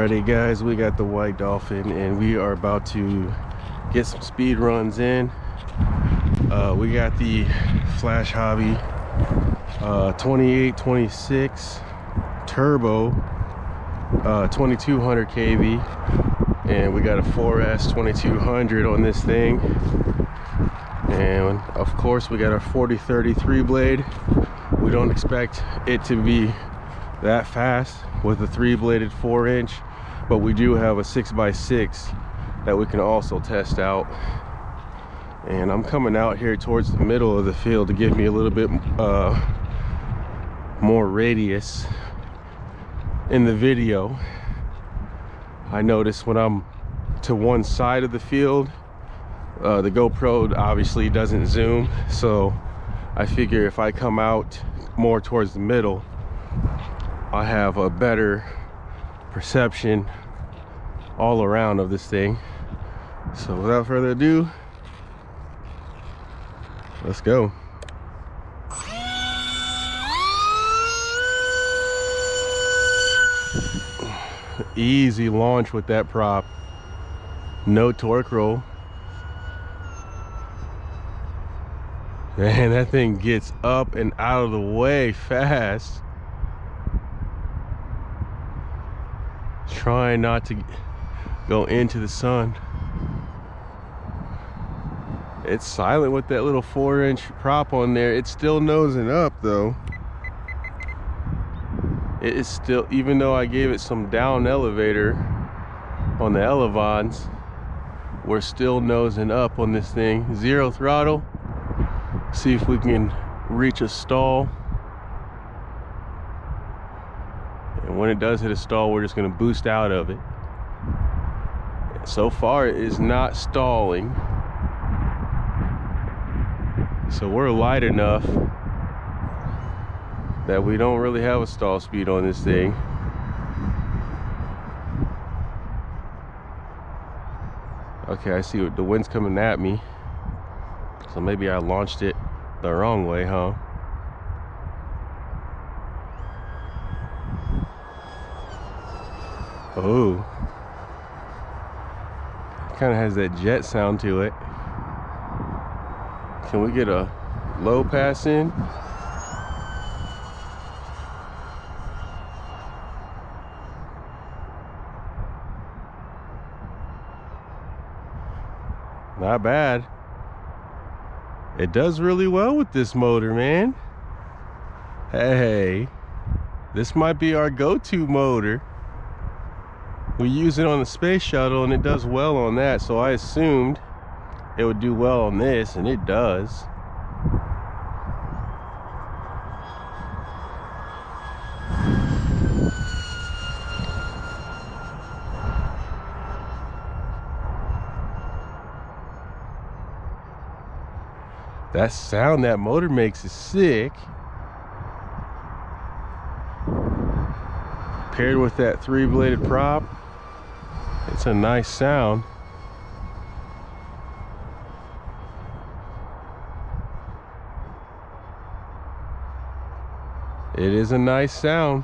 Alrighty guys, we got the white dolphin and we are about to get some speed runs in. We got the Flash Hobby 2826 turbo 2200 kV, and we got a 4S 2200 on this thing, and of course we got our 4033 blade. We don't expect it to be that fast with a 3-bladed 4-inch, but we do have a 6x6 that we can also test out. And I'm coming out here towards the middle of the field to give me a little bit more radius in the video. I notice when I'm to one side of the field, the GoPro obviously doesn't zoom, so I figure if I come out more towards the middle, I have a better perception all around of this thing. So without further ado, let's go. Easy launch with that prop. No torque roll. Man, that thing gets up and out of the way fast. Trying not to go into the sun. It's silent with that little 4-inch prop on there. It's still nosing up though. It is still, even though I gave it some down elevator on the elevons, we're still nosing up on this thing. Zero throttle. See if we can reach a stall. And when it does hit a stall, we're just gonna boost out of it. So far it is not stalling. So we're light enough that we don't really have a stall speed on this thing. Okay, I see the wind's coming at me. So maybe I launched it the wrong way, huh? Oh. Kind of has that jet sound to it. Can we get a low pass in? Not bad. It does really well with this motor, man. Hey, this might be our go-to motor. We use it on the space shuttle and it does well on that, so I assumed it would do well on this, and it does. That sound that motor makes is sick. Paired with that 3-bladed prop, it's a nice sound. It is a nice sound.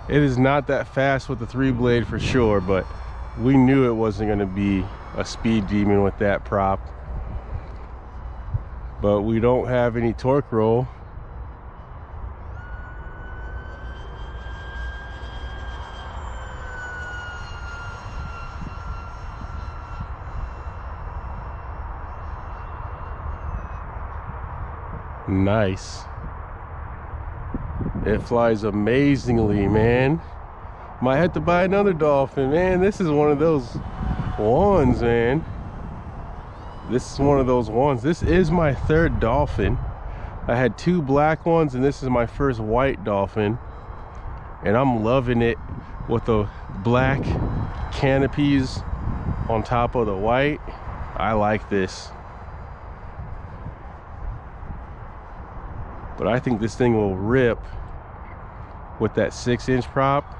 It is not that fast with the 3-blade for sure, but we knew it wasn't going to be a speed demon with that prop. But we don't have any torque roll. Nice. It flies amazingly, man. Might have to buy another Dolphin, man. This is one of those ones, man. This is one of those ones. This is my 3rd Dolphin. I had 2 black ones, and this is my first white Dolphin. And I'm loving it with the black canopies on top of the white. I like this. But I think this thing will rip with that 6-inch prop.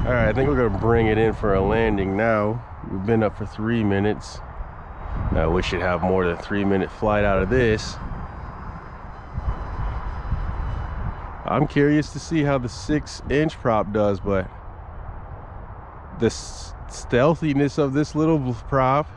All right, I think we're gonna bring it in for a landing now. We've been up for 3 minutes. We should have more than a 3-minute flight out of this. I'm curious to see how the 6-inch prop does, but the stealthiness of this little prop.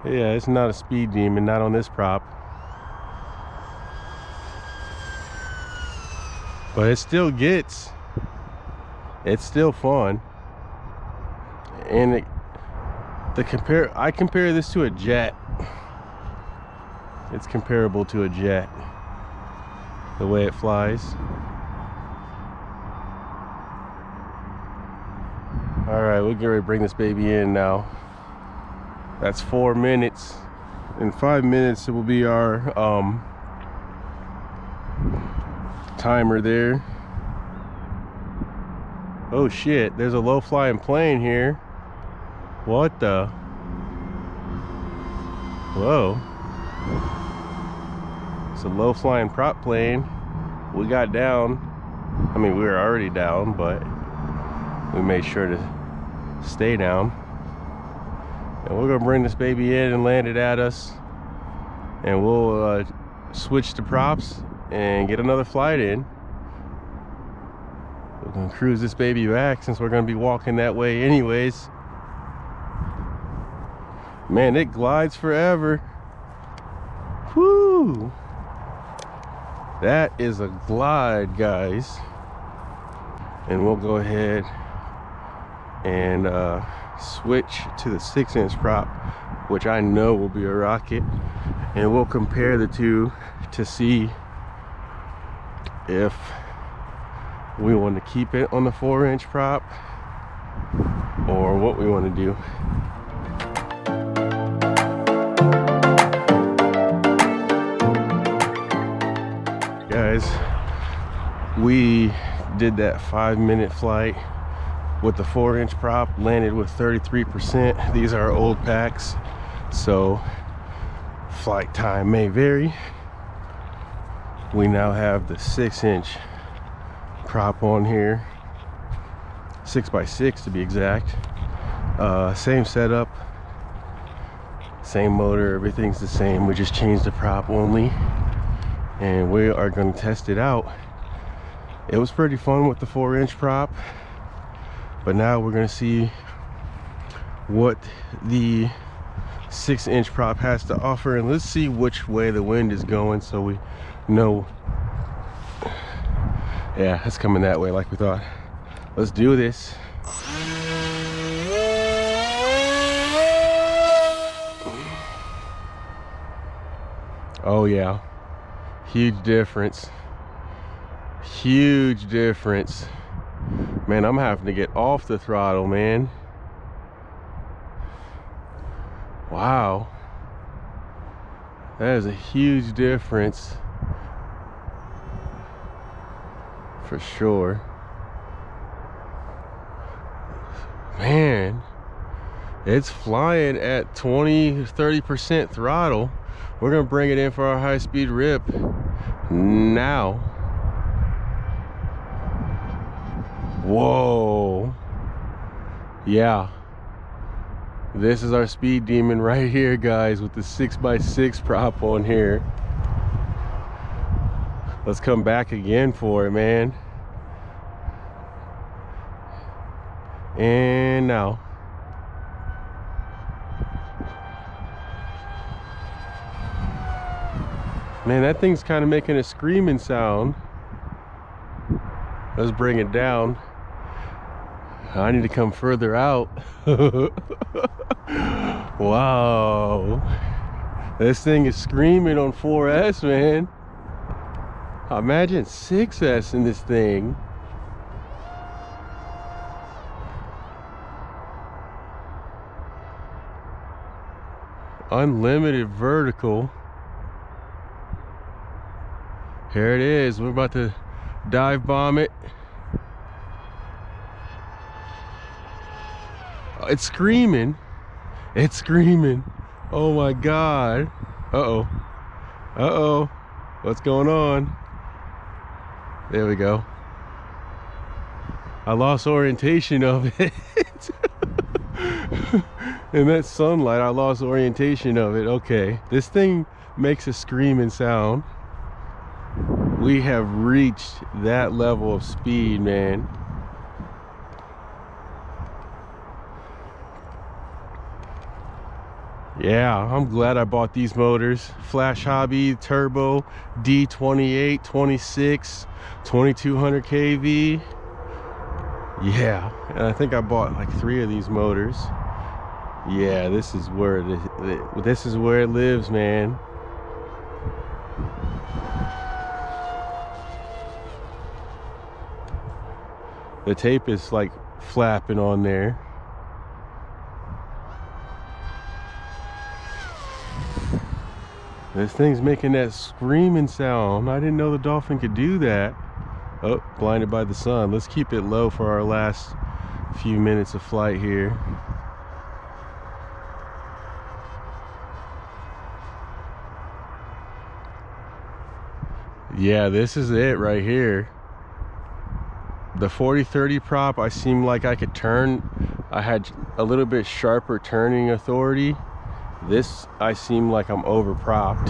Yeah, it's not a speed demon, not on this prop. But it still gets, it's still fun. And I compare this to a jet. It's comparable to a jet, the way it flies. All right, we're getting ready to bring this baby in now. That's 4 minutes. In 5 minutes, it will be our timer there. Oh shit, there's a low flying plane here. What the? Whoa. It's a low flying prop plane. We got down. I mean, we were already down, but we made sure to stay down. And we're gonna bring this baby in and land it at us. And we'll switch to props and get another flight in. We're gonna cruise this baby back since we're gonna be walking that way anyways. Man, it glides forever. Whoo! That is a glide, guys. And we'll go ahead and switch to the 6-inch prop, which I know will be a rocket, and we'll compare the two to see if we want to keep it on the 4-inch prop or what we want to do. Guys, we did that 5-minute flight with the 4-inch prop, landed with 33%. These are old packs, so flight time may vary. We now have the 6-inch prop on here, 6x6 to be exact. Same setup, same motor, everything's the same. We just changed the prop only, and we are going to test it out. It was pretty fun with the 4-inch prop, but now we're going to see what the 6-inch prop has to offer, and let's see which way the wind is going so we know. Yeah, it's coming that way like we thought. Let's do this. Oh yeah, huge difference. Huge difference. Man, I'm having to get off the throttle, man. Wow. That is a huge difference. For sure. Man, it's flying at 20-30% throttle. We're gonna bring it in for our high-speed rip now. Whoa. Yeah, this is our speed demon right here, guys, with the 6x6 prop on here. Let's come back again for it, man. And now. Man, that thing's kind of making a screaming sound. Let's bring it down. I need to come further out. Wow. This thing is screaming on 4S, man. Imagine 6S in this thing. Unlimited vertical. Here it is. We're about to dive bomb it. It's screaming. It's screaming. Oh my God. Uh-oh. Uh-oh. What's going on? There we go. I lost orientation of it. In that sunlight, I lost orientation of it. Okay. This thing makes a screaming sound. We have reached that level of speed, man. Yeah, I'm glad I bought these motors. Flash Hobby Turbo D28, 26, 2200 kV. Yeah, and I think I bought like 3 of these motors. Yeah, this is where it lives, man. The tape is like flapping on there. This thing's making that screaming sound. I didn't know the Dolphin could do that. Oh, blinded by the sun. Let's keep it low for our last few minutes of flight here. Yeah, this is it right here. The 40-30 prop, I seemed like I could turn. I had a little bit sharper turning authority. This, I seem like I'm over propped.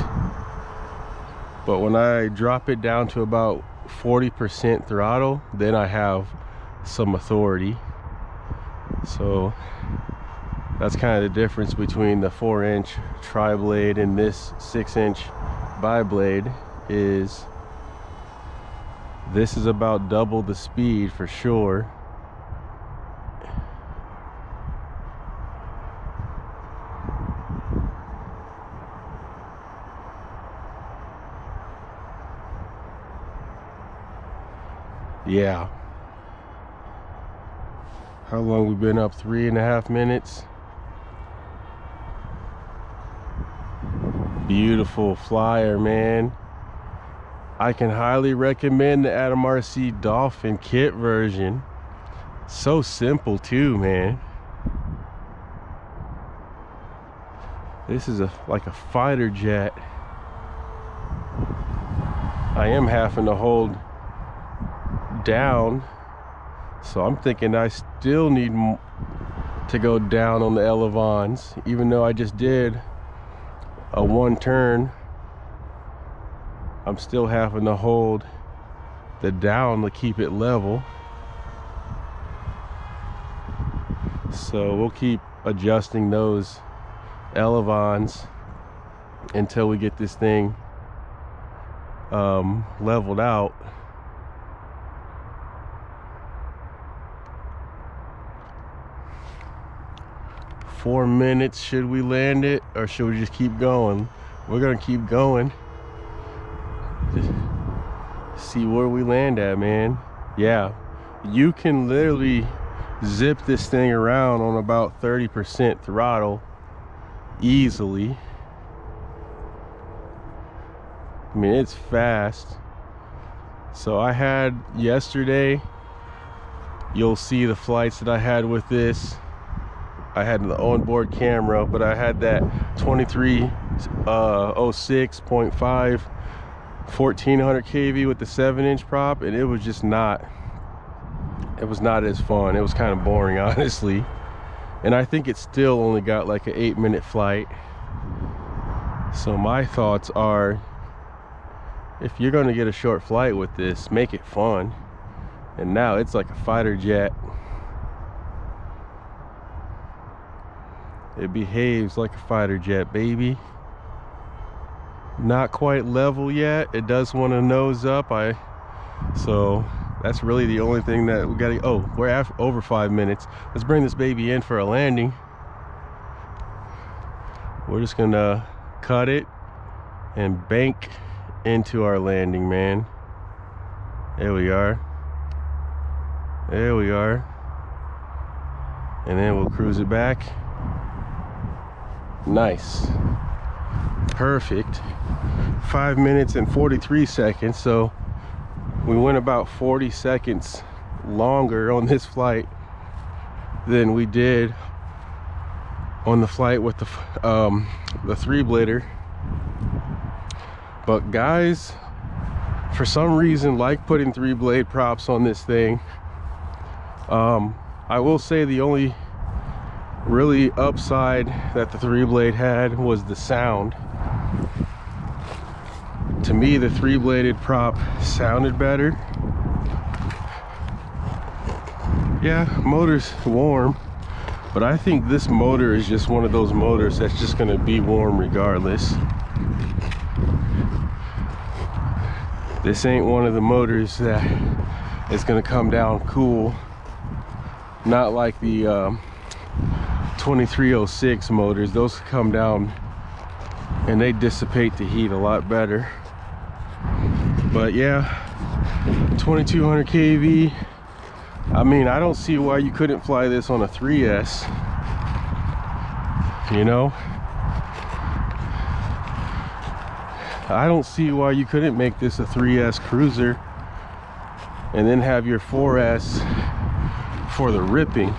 But when I drop it down to about 40% throttle, then I have some authority. So that's kind of the difference between the 4-inch tri-blade and this 6-inch bi-blade. Is this is about double the speed for sure. Yeah. How long we been up? 3.5 minutes. Beautiful flyer, man. I can highly recommend the Atomrc Dolphin kit version. So simple too, man. This is like a fighter jet. I am having to hold down, so I'm thinking I still need to go down on the elevons, even though I just did a 1 turn. I'm still having to hold the down to keep it level. So we'll keep adjusting those elevons until we get this thing leveled out. Four minutes. Should we land it or should we just keep going? We're gonna keep going. Just see where we land at, man. Yeah, you can literally zip this thing around on about 30% throttle easily. I mean, it's fast. So I had yesterday, you'll see the flights that I had with this. I had the onboard camera, but I had that 2306.5 1400 kV with the 7-inch prop, and it was just not, it was not as fun. It was kind of boring, honestly. And I think it still only got like an 8-minute flight. So my thoughts are, if you're going to get a short flight with this, make it fun. And now it's like a fighter jet. It behaves like a fighter jet, baby. Not quite level yet. It does want to nose up. So that's really the only thing that we gotta. Oh, we're over 5 minutes. Let's bring this baby in for a landing. We're just gonna cut it and bank into our landing, man. There we are. There we are. And then we'll cruise it back. Nice. Perfect. 5 minutes and 43 seconds. So we went about 40 seconds longer on this flight than we did on the flight with the 3-blader. But guys, for some reason, like putting 3-blade props on this thing. I will say the only really upside that the 3-blade had was the sound. To me, the 3-bladed prop sounded better. Yeah, motor's warm, but I think this motor is just one of those motors that's just gonna be warm regardless. This ain't one of the motors that is gonna come down cool. Not like the 2306 motors. Those come down and they dissipate the heat a lot better. But yeah, 2200 kV. I mean, I don't see why you couldn't fly this on a 3S, you know? I don't see why you couldn't make this a 3S cruiser and then have your 4S for the ripping.